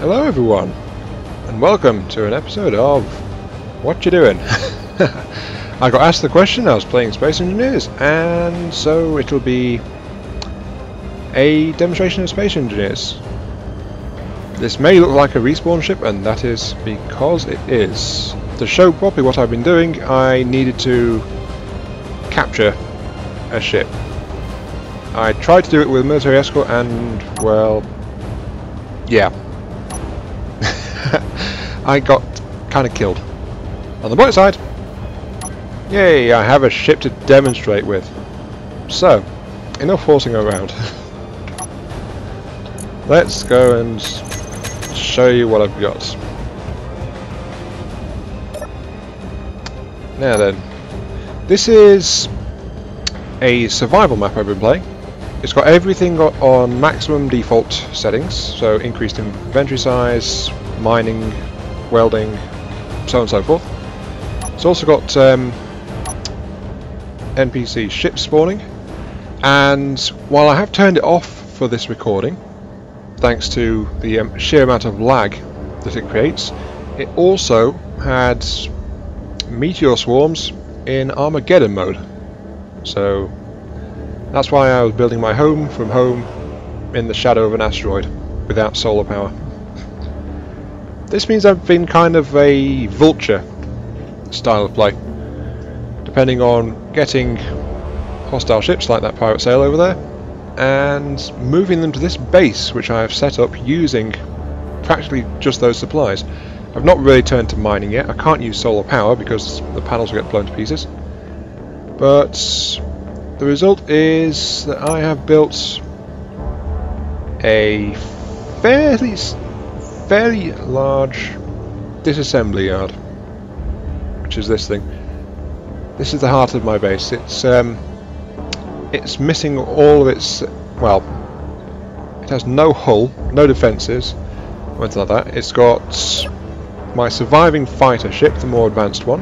Hello everyone, and welcome to an episode of What You Doing? I got asked the question, I was playing Space Engineers, and so it'll be a demonstration of Space Engineers. This may look like a respawn ship, and that is because it is. To show properly what I've been doing, I needed to capture a ship. I tried to do it with military escort and, well, yeah. I got kind of killed. On the bright side, yay, I have a ship to demonstrate with. So, enough horsing around. Let's go and show you what I've got. Now then, this is a survival map I've been playing. It's got everything on maximum default settings, so increased inventory size, mining, welding, so on and so forth. It's also got NPC ship spawning, and while I have turned it off for this recording, thanks to the sheer amount of lag that it creates, it also had meteor swarms in Armageddon mode. So that's why I was building my home from home in the shadow of an asteroid without solar power. This means I've been kind of a vulture style of play, depending on getting hostile ships like that pirate sail over there and moving them to this base which I have set up using practically just those supplies. I've not really turned to mining yet. I can't use solar power because the panels will get blown to pieces, but the result is that I have built a fairly large disassembly yard, which is this thing. This is the heart of my base. It's missing all of its, well, it has no hull, no defences, or anything like that. It's got my surviving fighter ship, the more advanced one.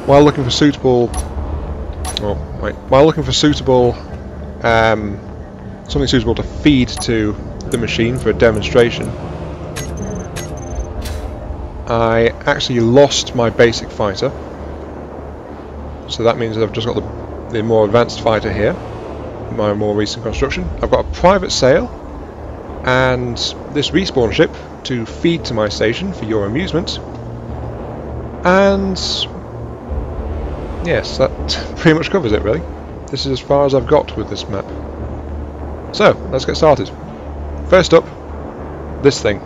While looking for suitable, something suitable to feed to the machine for a demonstration, I actually lost my basic fighter. So that means that I've just got the more advanced fighter here, my more recent construction. I've got a private sail and this respawn ship to feed to my station for your amusement. And yes, that pretty much covers it really. This is as far as I've got with this map. So, let's get started. First up, this thing.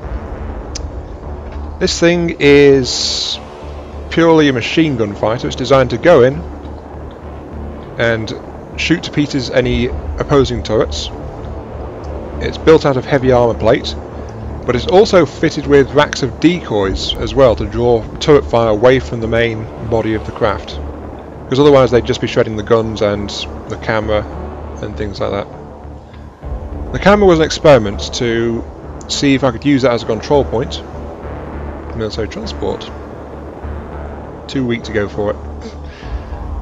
This thing is purely a machine gun fighter. It's designed to go in and shoot to pieces any opposing turrets. It's built out of heavy armour plate, but it's also fitted with racks of decoys as well to draw turret fire away from the main body of the craft, because otherwise they'd just be shredding the guns and the camera and things like that. The camera was an experiment to see if I could use that as a control point. Military transport. Too weak to go for it.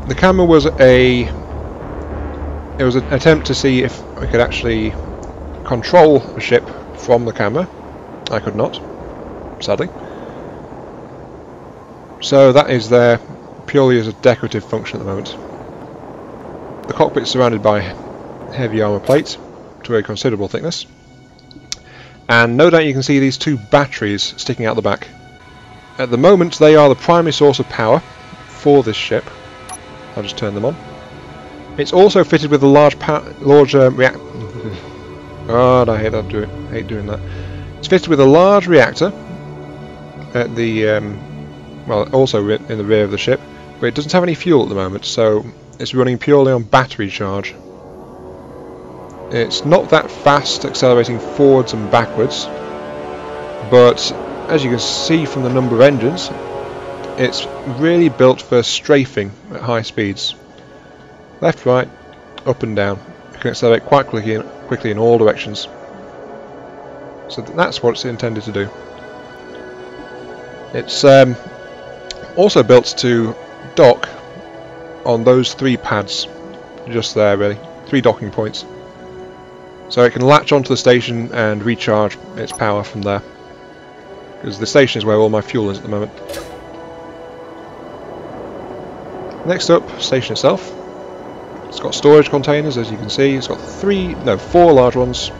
The camera was an attempt to see if I could actually control a ship from the camera. I could not, sadly. So that is there purely as a decorative function at the moment. The cockpit is surrounded by heavy armour plate to a considerable thickness, and no doubt you can see these two batteries sticking out the back. At the moment they are the primary source of power for this ship. I'll just turn them on. It's also fitted with a large reactor. God, I hate doing that. It's fitted with a large reactor at the well, also in the rear of the ship, but it doesn't have any fuel at the moment, so it's running purely on battery charge. It's not that fast accelerating forwards and backwards, but as you can see from the number of engines, it's really built for strafing at high speeds. Left, right, up and down. You can accelerate quite quickly in all directions. So that's what it's intended to do. It's also built to dock on those three pads just there, really. 3 docking points. So it can latch onto the station and recharge its power from there. Because the station is where all my fuel is at the moment. Next up, station itself. It's got storage containers, as you can see. It's got 4 large ones.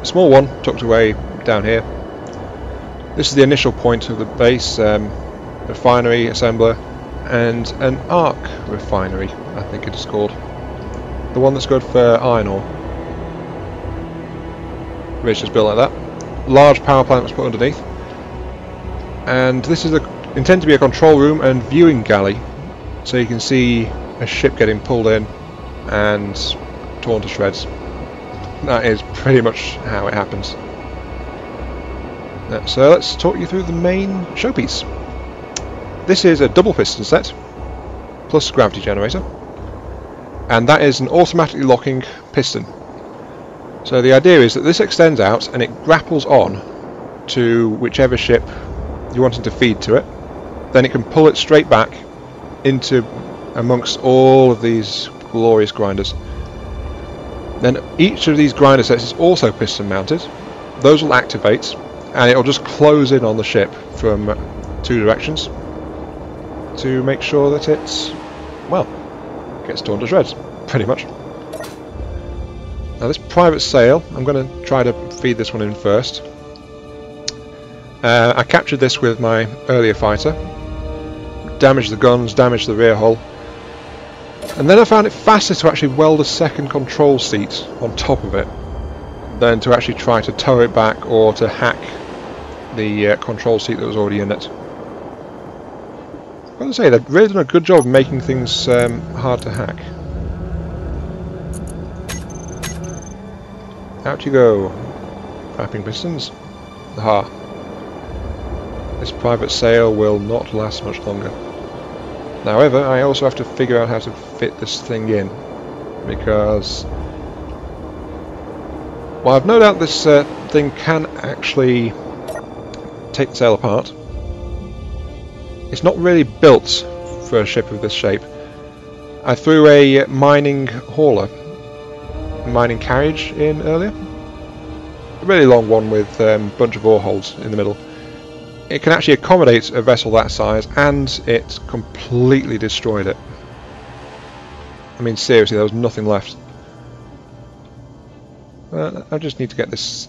A small one tucked away down here. This is the initial point of the base. Refinery, assembler, and an arc refinery, I think it is called. The one that's good for iron ore. It's just built like that. Large power plant was put underneath. And this is intended to be a control room and viewing galley, so you can see a ship getting pulled in and torn to shreds. That is pretty much how it happens. So let's talk you through the main showpiece. This is a double piston set, plus gravity generator, and that is an automatically locking piston. So the idea is that this extends out and it grapples on to whichever ship you're wanting to feed to it. Then it can pull it straight back into amongst all of these glorious grinders. Then each of these grinder sets is also piston mounted. Those will activate and it'll just close in on the ship from 2 directions to make sure that it's, well, gets torn to shreds, pretty much. Now this private sail, I'm going to try to feed this one in first. I captured this with my earlier fighter, damaged the guns, damaged the rear hull, and then I found it faster to actually weld a second control seat on top of it than to actually try to tow it back or to hack the control seat that was already in it. I've got to say, they've really done a good job of making things hard to hack. Out you go, flapping pistons. Aha. This private sail will not last much longer. However, I also have to figure out how to fit this thing in, because, well, I've no doubt this thing can actually take the sail apart. It's not really built for a ship of this shape. I threw a mining hauler, mining carriage in earlier. A really long one with a bunch of ore holes in the middle. It can actually accommodate a vessel that size, and it completely destroyed it. I mean, seriously, there was nothing left. I just need to get this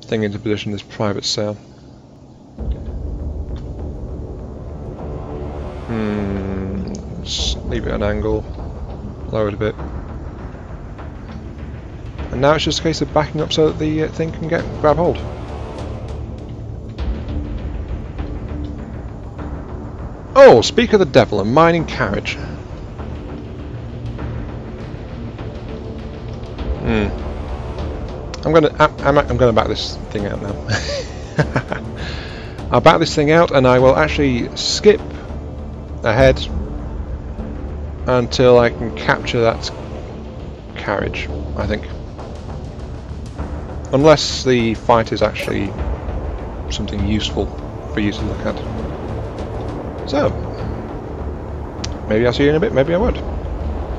thing into position, this private sail. Let's leave it at an angle, lower it a bit. And now it's just a case of backing up so that the thing can grab hold. Oh, speak of the devil, a mining carriage. I'm gonna back this thing out now. I'll back this thing out and I will actually skip ahead until I can capture that carriage, I think. Unless the fight is actually something useful for you to look at. So, maybe I'll see you in a bit, maybe I won't.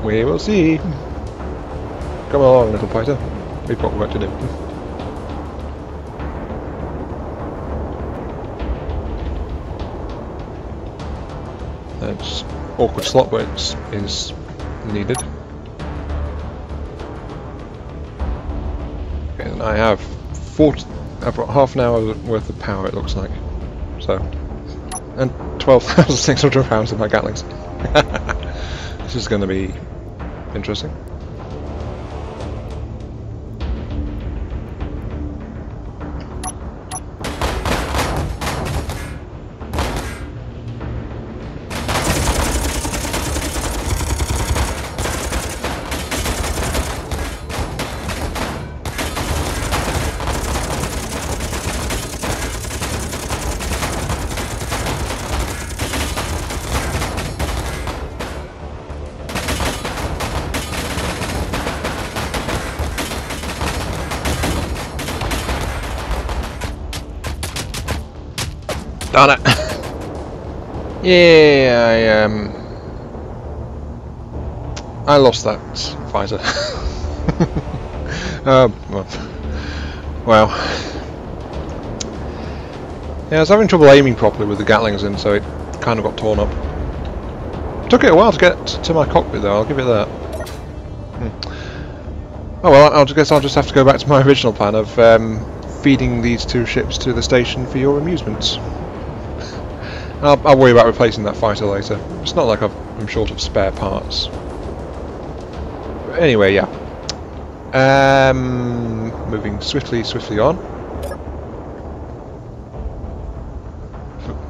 We will see. Come along, little fighter. We've got work to do. That's awkward slot, but it is needed. Okay, and I have I've got half an hour worth of power, it looks like. So, and 12,600 rounds of my Gatlings. This is going to be interesting. Darn it! Yeah, I lost that fighter. Well, wow. Yeah, I was having trouble aiming properly with the Gatlings in, so it kind of got torn up. Took it a while to get to my cockpit though, I'll give it that. Oh well, I guess I'll just have to go back to my original plan of feeding these two ships to the station for your amusement. I'll worry about replacing that fighter later. It's not like I'm short of spare parts. But anyway, yeah. Moving swiftly on.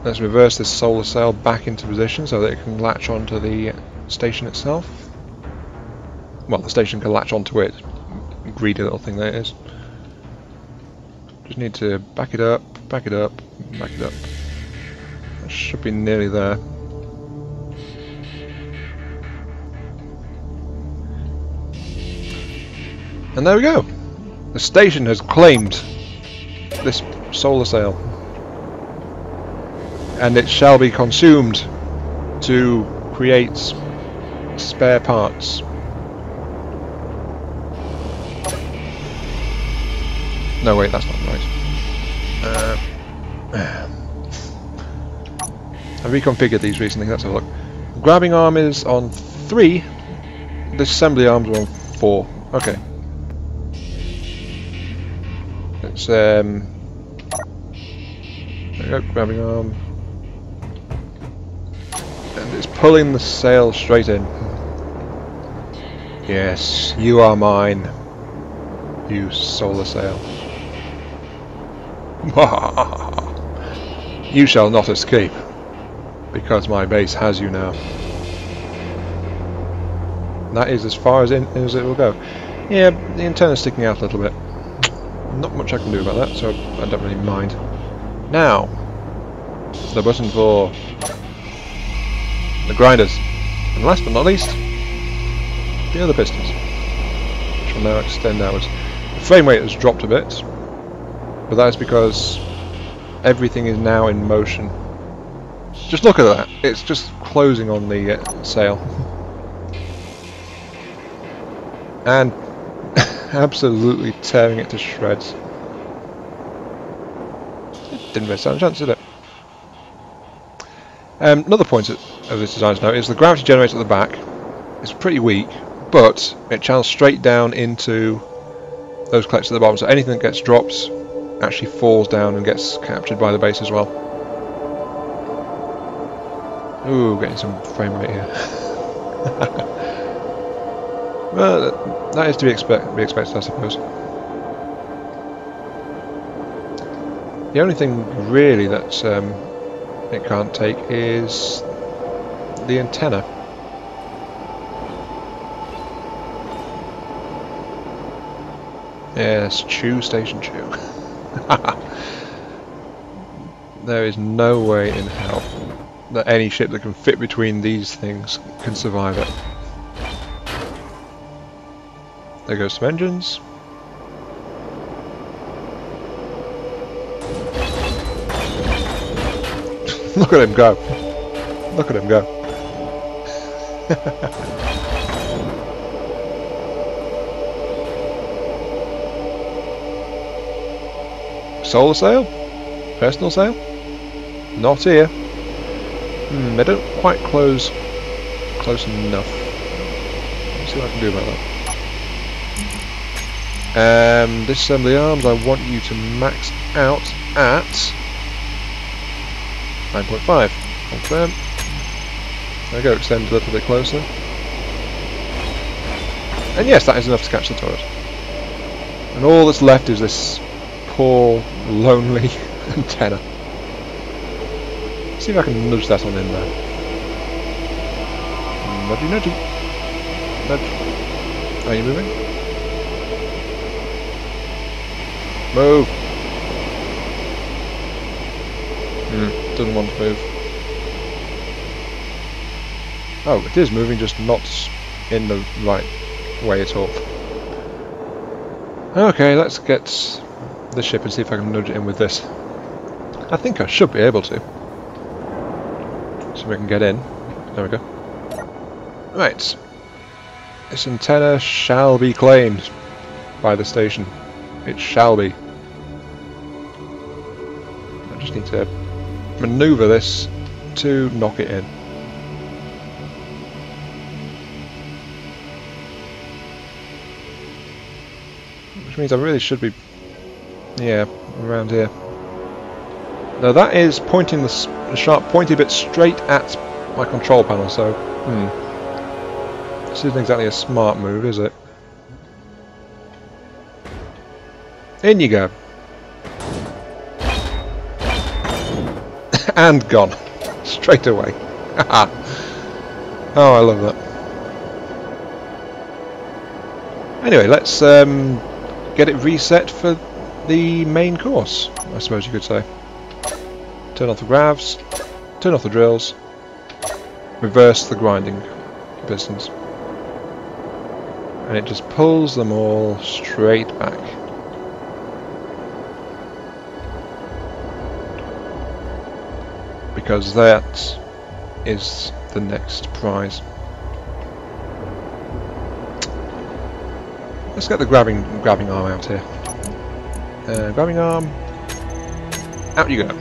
Let's reverse this solar sail back into position so that it can latch onto the station itself. Well, the station can latch onto it. Greedy little thing that is. Just need to back it up, back it up, back it up. That should be nearly there. And there we go. The station has claimed this solar sail. And it shall be consumed to create spare parts. No wait, that's not right. I reconfigured these recently, let's have a look. The grabbing arm is on 3, the assembly arms are on 4. Okay. It's there we go, grabbing arm. And it's pulling the sail straight in. Yes, you are mine. You solar sail. You shall not escape, because my base has you now. That is as far as it will go. Yeah, the antenna's sticking out a little bit. Not much I can do about that, so I don't really mind. Now, the button for the grinders. And last but not least, the other pistons, which will now extend outwards. The frame rate has dropped a bit, but that is because everything is now in motion. Just look at that, it's just closing on the sail. And absolutely tearing it to shreds. It didn't really stand a chance, did it? Another point of this design to note is the gravity generator at the back is pretty weak, but it channels straight down into those collectors at the bottom, so anything that gets dropped actually falls down and gets captured by the base as well. Ooh, getting some frame rate here. Well, that is to be expected, I suppose. The only thing really that it can't take is the antenna. Yes, chew station chew. There is no way in hell that any ship that can fit between these things can survive it. There goes some engines. Look at him go. Look at him go. Solar sail? Personal sail? Not here. They don't quite close close enough. Let's see what I can do about that. This assembly arms, I want you to max out at 9.5. Confirm. There we go, extend a little bit closer. And yes, that is enough to catch the turret. And all that's left is this poor, lonely antenna. See if I can nudge that on in there. Nudgy nudgy. Nudge. Are you moving? Move! Doesn't want to move. Oh, it is moving, just not in the right way at all. Okay, let's get the ship and see if I can nudge it in with this. I think I should be able to. So we can get in. There we go. Right. This antenna shall be claimed. by the station. It shall be. I just need to maneuver this to knock it in. Which means I really should be, yeah, around here. Now that is pointing the sharp pointy bit straight at my control panel, so this isn't exactly a smart move, is it? In you go. And gone. Straight away. Oh, I love that. Anyway, let's get it reset for the main course, I suppose you could say. Turn off the gravs, turn off the drills, reverse the grinding pistons. And it just pulls them all straight back. Because that is the next prize. Let's get the grabbing arm out here. Grabbing arm. Out you go.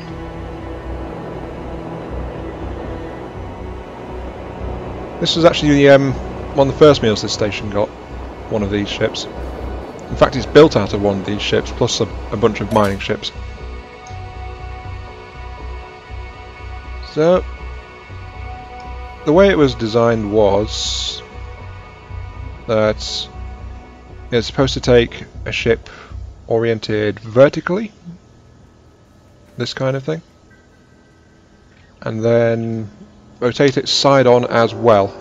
This was actually the, one of the first meals this station got. One of these ships. In fact, it's built out of one of these ships, plus a bunch of mining ships. So, the way it was designed was that it's supposed to take a ship oriented vertically, this kind of thing, and then rotate it side on as well.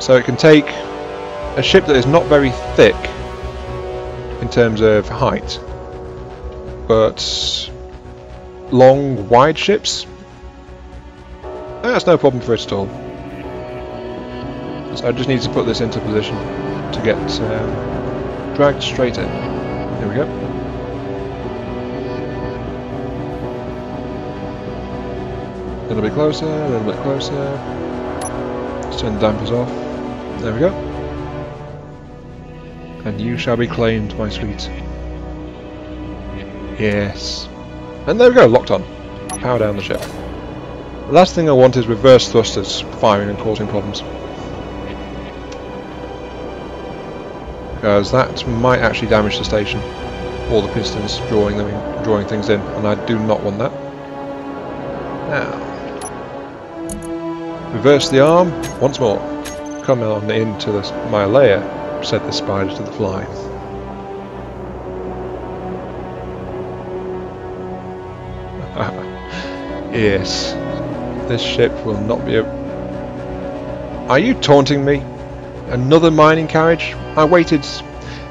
So it can take a ship that is not very thick in terms of height, but long, wide ships, that's no problem for it at all. So I just need to put this into position to get dragged straight in. There we go. A little bit closer, a little bit closer. Let's turn the dampers off. There we go. And you shall be claimed, my sweet. Yes. And there we go, locked on. Power down the ship. The last thing I want is reverse thrusters firing and causing problems. Because that might actually damage the station, or the pistons drawing things in, and I do not want that. Now, reverse the arm once more. Come on into my lair, said the spider to the fly. Yes, this ship will not be a... Are you taunting me? Another mining carriage? I waited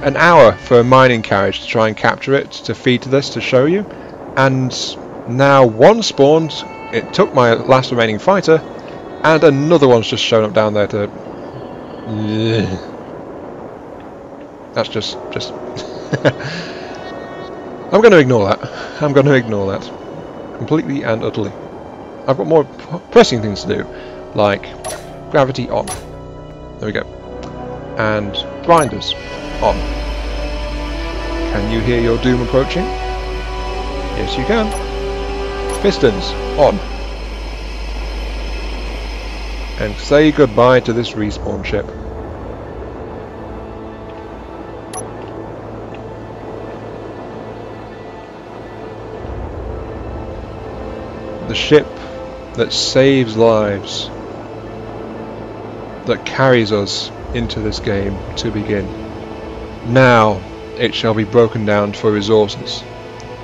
an hour for a mining carriage to try and capture it, to feed to this, to show you, and now one spawned, it took my last remaining fighter, and another one's just shown up down there to... That's just... I'm going to ignore that. I'm going to ignore that. Completely and utterly. I've got more pressing things to do, like gravity on. There we go. And grinders on. Can you hear your doom approaching? Yes, you can. Pistons on. And say goodbye to this respawn ship. The ship that saves lives, that carries us into this game to begin. Now it shall be broken down for resources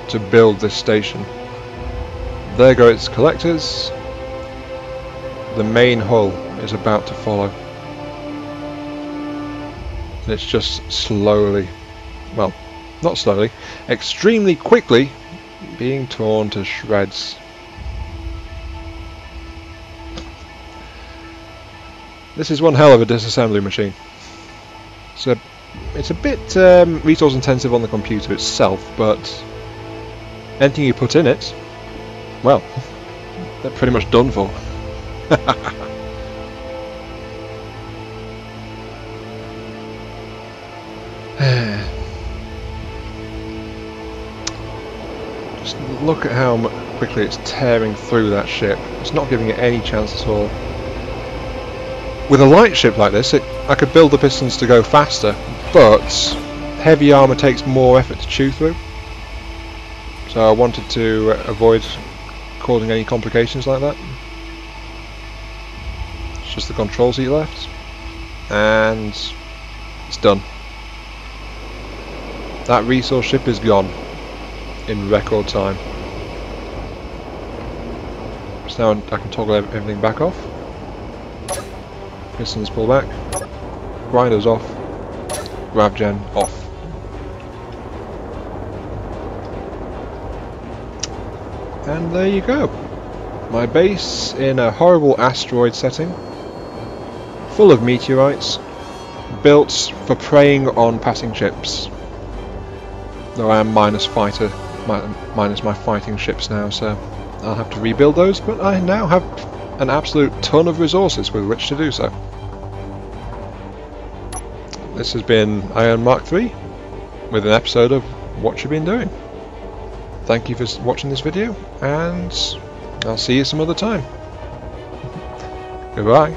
to build this station. There go its collectors. The main hull is about to follow. And it's just slowly, well, not slowly, extremely quickly being torn to shreds. This is one hell of a disassembly machine. It's a bit resource intensive on the computer itself, but anything you put in it, well, they're pretty much done for. Just look at how quickly it's tearing through that ship. It's not giving it any chance at all. With a light ship like this, I could build the pistons to go faster, but heavy armour takes more effort to chew through. So I wanted to avoid causing any complications like that. It's just the control seat left, and it's done. That resource ship is gone in record time. So now I can toggle everything back off. Pistons pull back, grinders off, grav gen off. And there you go. My base in a horrible asteroid setting, full of meteorites, built for preying on passing ships. Though I am minus my fighting ships now, so I'll have to rebuild those, but I now have an absolute ton of resources with which to do so. This has been Iron Mark III with an episode of What You've Been Doing. Thank you for watching this video, and I'll see you some other time. Goodbye.